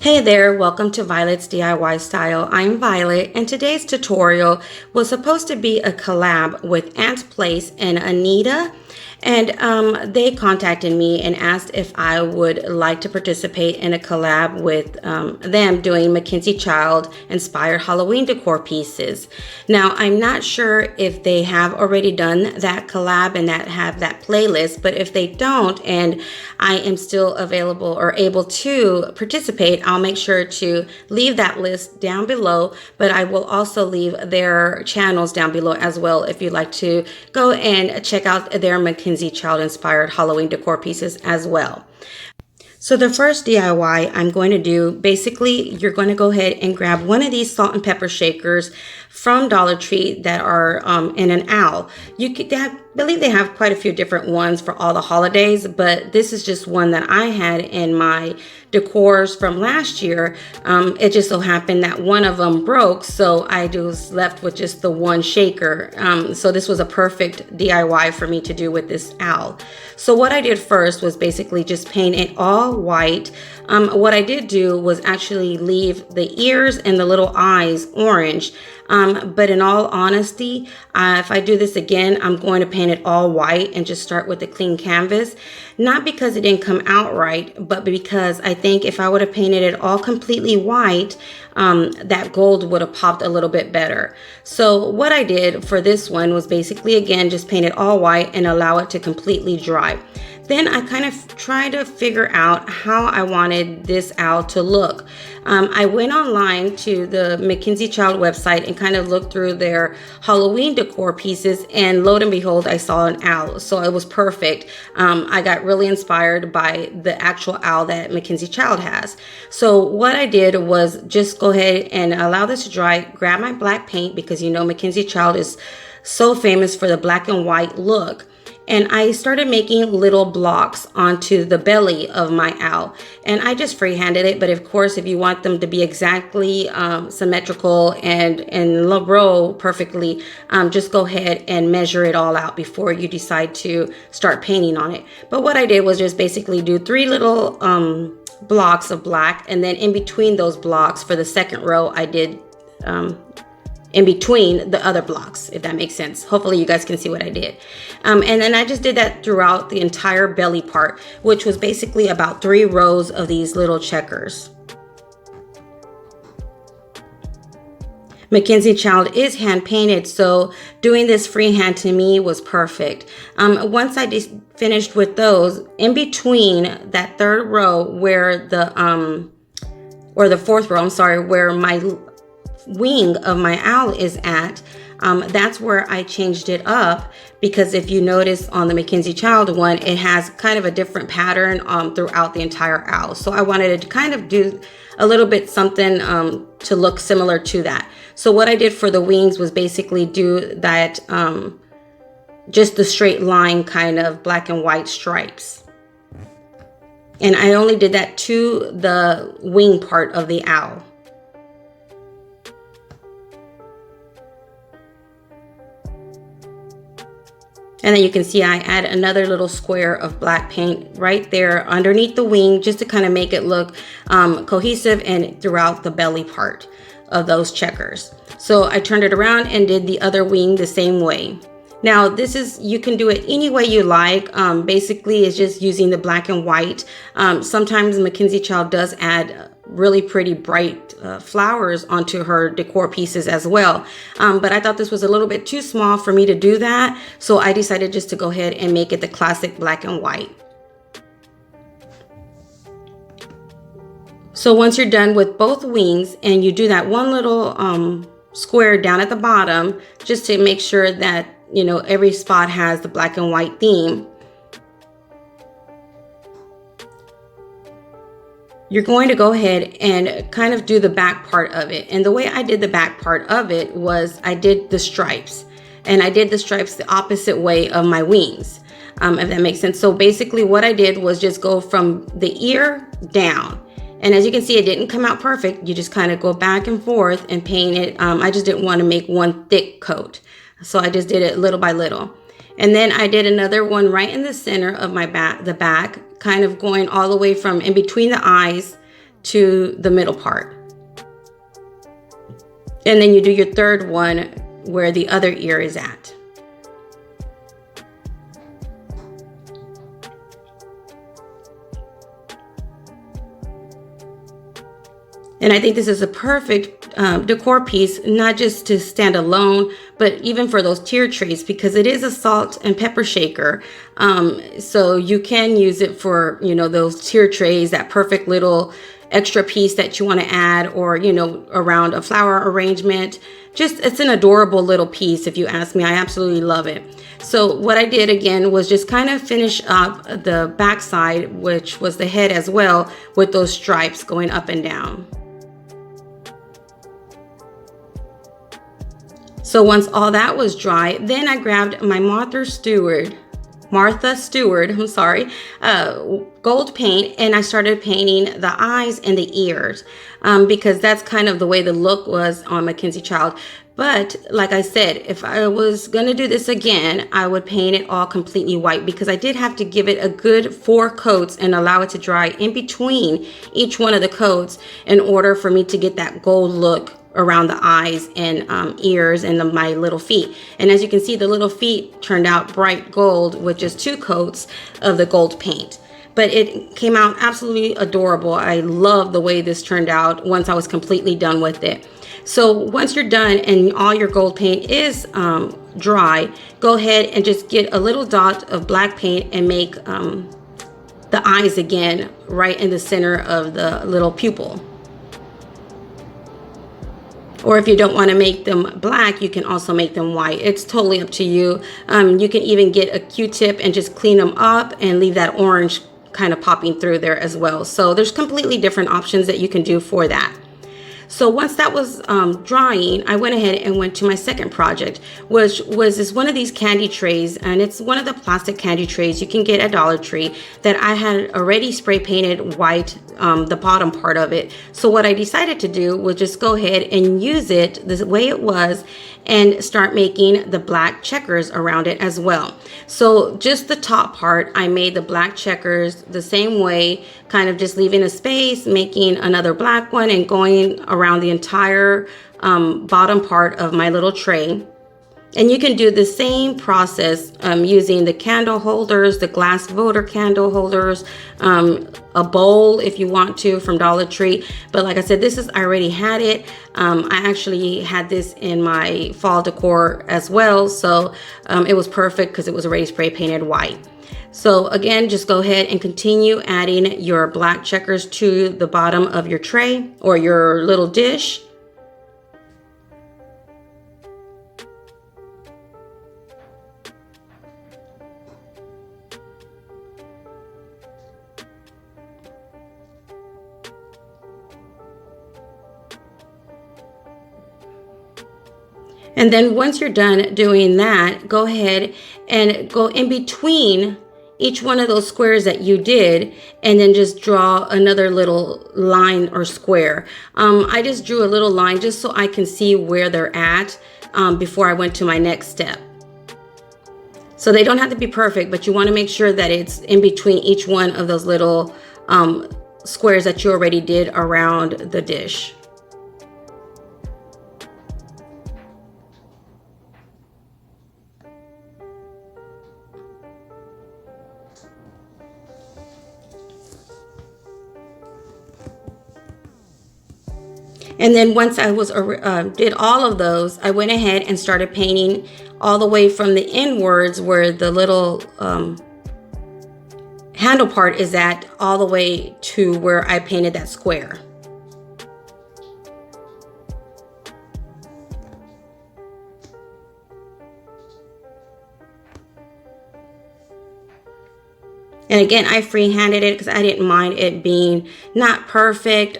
Hey there, welcome to Violet's DIY Style. I'm Violet, and today's tutorial was supposed to be a collab with Aunt Place and Anita. And they contacted me and asked if I would like to participate in a collab with them doing McKenzie Child inspired Halloween decor pieces. Now, I'm not sure if they have already done that collab and that have that playlist, but if they don't and I am still available or able to participate, I'll make sure to leave that list down below, but I will also leave their channels down below as well if you'd like to go and check out their McKenzie Child inspired Halloween decor pieces as well. So the first DIY I'm going to do, basically you're going to go ahead and grab one of these salt and pepper shakers from Dollar Tree that are in an owl. I believe they have quite a few different ones for all the holidays, but this is just one that I had in my decors from last year. It just so happened that one of them broke, so I was left with just the one shaker. So this was a perfect DIY for me to do with this owl. So what I did first was basically just paint it all white. What I did do was actually leave the ears and the little eyes orange. But in all honesty, if I do this again, I'm going to paint it all white and just start with a clean canvas. Not because it didn't come out right, but because I think if I would have painted it all completely white, that gold would have popped a little bit better. So what I did for this one was basically, again, just paint it all white and allow it to completely dry. Then I kind of tried to figure out how I wanted this owl to look. I went online to the McKenzie Child website and kind of looked through their Halloween decor pieces, and lo and behold, I saw an owl. So it was perfect. I got really inspired by the actual owl that McKenzie Child has. So what I did was just go ahead and allow this to dry, grab my black paint, because you know McKenzie Child is so famous for the black and white look. And I started making little blocks onto the belly of my owl. And I just freehanded it. But of course, if you want them to be exactly symmetrical and in a row perfectly, just go ahead and measure it all out before you decide to start painting on it. But what I did was just basically do 3 little blocks of black. And then in between those blocks for the second row, I did in between the other blocks, if that makes sense. Hopefully you guys can see what I did. And then I just did that throughout the entire belly part, which was basically about 3 rows of these little checkers. McKenzie Child is hand painted, so doing this freehand to me was perfect. Once I finished with those, in between that 3rd row where the, or the 4th row, I'm sorry, where my wing of my owl is at, that's where I changed it up, because if you notice on the McKenzie Child one, it has kind of a different pattern throughout the entire owl. So I wanted to kind of do a little bit something to look similar to that. So what I did for the wings was basically do that just the straight line kind of black and white stripes. And I only did that to the wing part of the owl. And then you can see I add another little square of black paint right there underneath the wing, just to kind of make it look cohesive and throughout the belly part of those checkers. So I turned it around and did the other wing the same way. Now this is, you can do it any way you like. Basically it's just using the black and white. Sometimes McKenzie Child does add really pretty bright flowers onto her decor pieces as well. But I thought this was a little bit too small for me to do that. So I decided just to go ahead and make it the classic black and white. So once you're done with both wings and you do that one little square down at the bottom, just to make sure that, you know, every spot has the black and white theme, you're going to go ahead and kind of do the back part of it. And the way I did the back part of it was I did the stripes, and I did the stripes the opposite way of my wings, if that makes sense. So basically what I did was just go from the ear down. And as you can see, it didn't come out perfect. You just kind of go back and forth and paint it. I just didn't want to make one thick coat. So I just did it little by little. And then I did another one right in the center of my back, the back, kind of going all the way from in between the eyes to the middle part. And then you do your third one where the other ear is at. And I think this is a perfect decor piece, not just to stand alone, but even for those tier trays, because it is a salt and pepper shaker. So you can use it for, you know, those tier trays, that perfect little extra piece that you want to add, or, you know, around a flower arrangement. Just, it's an adorable little piece, if you ask me. I absolutely love it. So what I did again was just kind of finish up the back side, which was the head as well, with those stripes going up and down. So once all that was dry, then I grabbed my Martha Stewart, gold paint, and I started painting the eyes and the ears, because that's kind of the way the look was on McKenzie Child. But like I said, if I was gonna do this again, I would paint it all completely white, because I did have to give it a good 4 coats and allow it to dry in between each one of the coats in order for me to get that gold look around the eyes and ears and my little feet. And as you can see, the little feet turned out bright gold with just 2 coats of the gold paint. But it came out absolutely adorable. I love the way this turned out once I was completely done with it. So once you're done and all your gold paint is dry, go ahead and just get a little dot of black paint and make the eyes again right in the center of the little pupil. Or if you don't want to make them black, you can also make them white. It's totally up to you. You can even get a Q-tip and just clean them up and leave that orange kind of popping through there as well. So there's completely different options that you can do for that. So once that was drying, I went ahead and went to my second project, which was one of these candy trays, and it's one of the plastic candy trays you can get at Dollar Tree that I had already spray painted white, the bottom part of it. So what I decided to do was just go ahead and use it the way it was and start making the black checkers around it as well. So just the top part, I made the black checkers the same way, kind of just leaving a space, making another black one, and going around the entire bottom part of my little tray. And you can do the same process using the candle holders, the glass voter candle holders, a bowl if you want to from Dollar Tree. But like I said, I already had it. I actually had this in my fall decor as well. So it was perfect because it was already spray painted white. So again, just go ahead and continue adding your black checkers to the bottom of your tray or your little dish. And then once you're done doing that, go ahead and go in between each one of those squares that you did, and then just draw another little line or square. I just drew a little line just so I can see where they're at before I went to my next step. So they don't have to be perfect, but you want to make sure that it's in between each one of those little squares that you already did around the dish. And then once I did all of those, I went ahead and started painting all the way from the inwards where the little handle part is at, all the way to where I painted that square. And again, I freehanded it because I didn't mind it being not perfect.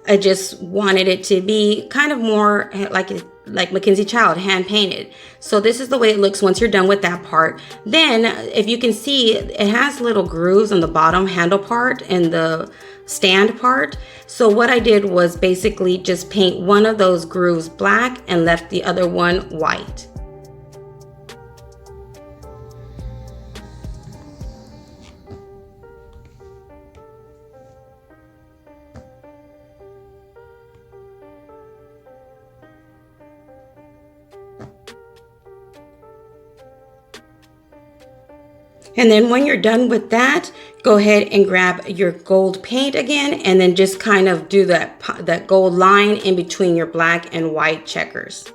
I just wanted it to be kind of more like McKenzie Child, hand painted. So this is the way it looks once you're done with that part. Then, if you can see, it has little grooves on the bottom handle part and the stand part. So what I did was basically just paint one of those grooves black and left the other one white. And then when you're done with that, go ahead and grab your gold paint again, and then just kind of do that gold line in between your black and white checkers.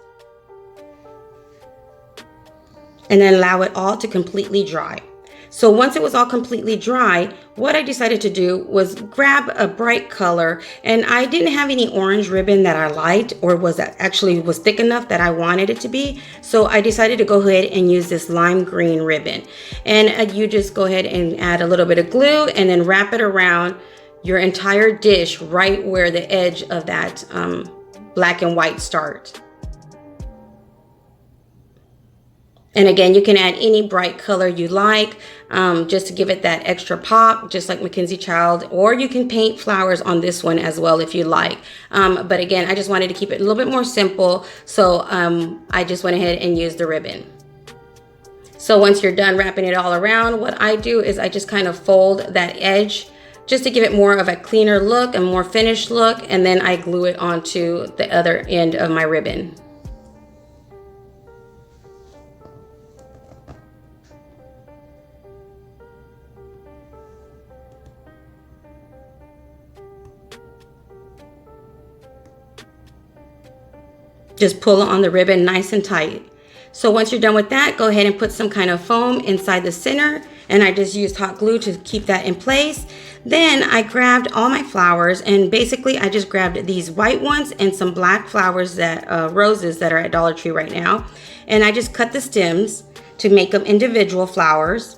And then allow it all to completely dry. So once it was all completely dry, what I decided to do was grab a bright color, and I didn't have any orange ribbon that I liked or was thick enough that I wanted it to be. So I decided to go ahead and use this lime green ribbon. And you just go ahead and add a little bit of glue and then wrap it around your entire dish right where the edge of that black and white start. And again, you can add any bright color you like, just to give it that extra pop, just like McKenzie Child, or you can paint flowers on this one as well if you like. But again, I just wanted to keep it a little bit more simple, so I just went ahead and used the ribbon. So once you're done wrapping it all around, what I do is I just kind of fold that edge just to give it more of a cleaner look and more finished look, and then I glue it onto the other end of my ribbon. Just pull on the ribbon nice and tight. So once you're done with that, go ahead and put some kind of foam inside the center, and I just used hot glue to keep that in place. Then I grabbed all my flowers, and basically I just grabbed these white ones and some black flowers, roses that are at Dollar Tree right now, and I just cut the stems to make them individual flowers.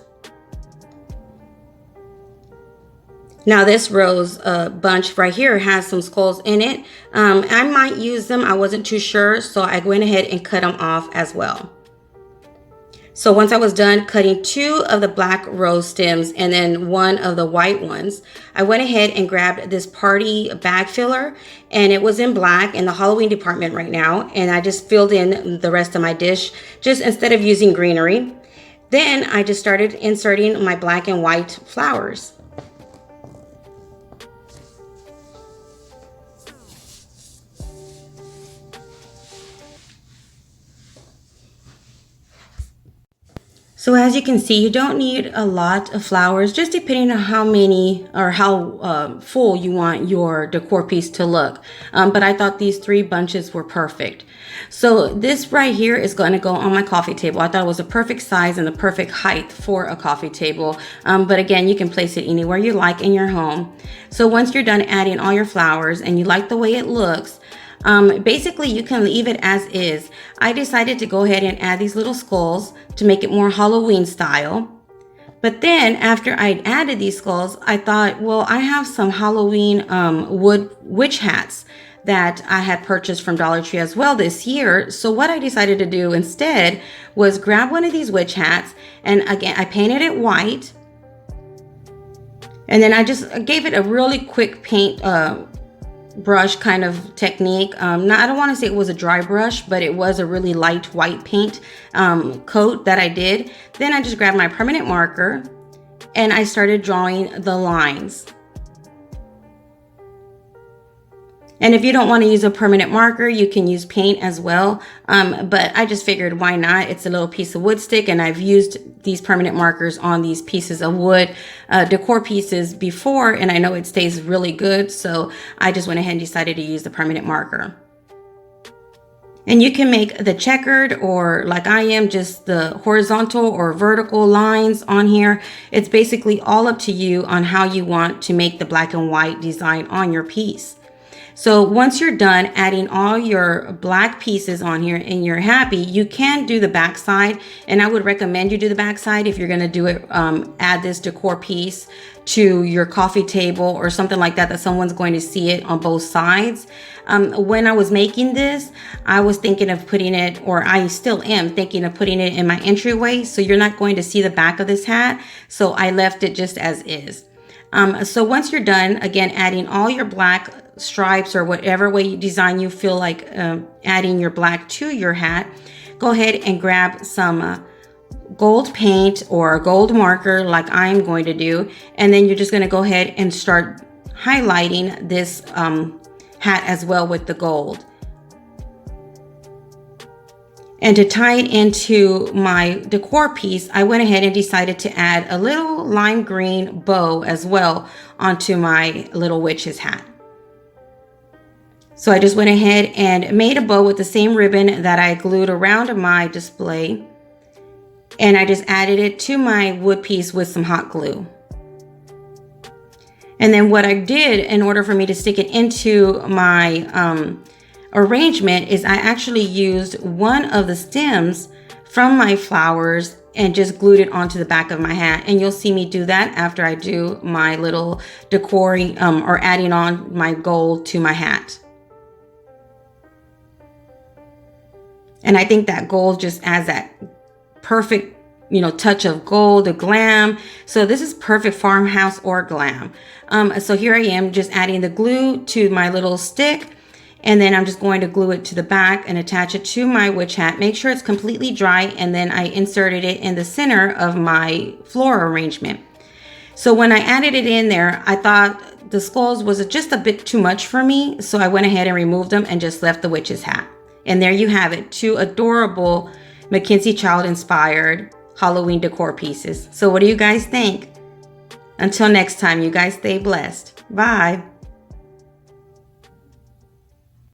Now this rose bunch right here has some skulls in it. I might use them, I wasn't too sure, so I went ahead and cut them off as well. So once I was done cutting 2 of the black rose stems and then 1 of the white ones, I went ahead and grabbed this party bag filler, and it was in black in the Halloween department right now, and I just filled in the rest of my dish just instead of using greenery. Then I just started inserting my black and white flowers. So as you can see, you don't need a lot of flowers, just depending on how many or how full you want your decor piece to look. But I thought these 3 bunches were perfect. So this right here is going to go on my coffee table. I thought it was a perfect size and the perfect height for a coffee table. But again, you can place it anywhere you like in your home. So once you're done adding all your flowers and you like the way it looks, basically you can leave it as is. I decided to go ahead and add these little skulls to make it more Halloween style. But then after I added these skulls, I thought, well, I have some Halloween wood witch hats that I had purchased from Dollar Tree as well this year. So what I decided to do instead was grab one of these witch hats, and again, I painted it white. And then I just gave it a really quick paint brush kind of technique. I don't want to say it was a dry brush, but it was a really light white paint coat that I did. Then I just grabbed my permanent marker and I started drawing the lines. And if you don't want to use a permanent marker, you can use paint as well. But I just figured, why not? It's a little piece of wood stick, and I've used these permanent markers on these pieces of wood decor pieces before, and I know it stays really good. So I just went ahead and decided to use the permanent marker. And you can make the checkered, or like I am, just the horizontal or vertical lines on here. It's basically all up to you on how you want to make the black and white design on your piece. So once you're done adding all your black pieces on here and you're happy, you can do the back side. And I would recommend you do the back side if you're going to do it, add this decor piece to your coffee table or something like that, that someone's going to see it on both sides. When I was making this, I was thinking of putting it, or I still am thinking of putting it in my entryway. So you're not going to see the back of this hat. So I left it just as is. So once you're done, again, adding all your black stripes or whatever way design you feel like adding your black to your hat, go ahead and grab some gold paint or gold marker like I'm going to do, and then you're just going to go ahead and start highlighting this hat as well with the gold. And to tie it into my decor piece, I went ahead and decided to add a little lime green bow as well onto my little witch's hat. So I just went ahead and made a bow with the same ribbon that I glued around my display. And I just added it to my wood piece with some hot glue. And then what I did in order for me to stick it into my arrangement is I actually used one of the stems from my flowers and just glued it onto the back of my hat. And you'll see me do that after I do my little decoring or adding on my gold to my hat. And I think that gold just adds that perfect, touch of gold, the glam. So this is perfect farmhouse or glam. So here I am just adding the glue to my little stick. And then I'm just going to glue it to the back and attach it to my witch hat. Make sure it's completely dry. And then I inserted it in the center of my floral arrangement. So when I added it in there, I thought the skulls was just a bit too much for me. So I went ahead and removed them and just left the witch's hat. And there you have it, 2 adorable McKenzie child inspired Halloween decor pieces. So what do you guys think? Until next time, you guys stay blessed. Bye.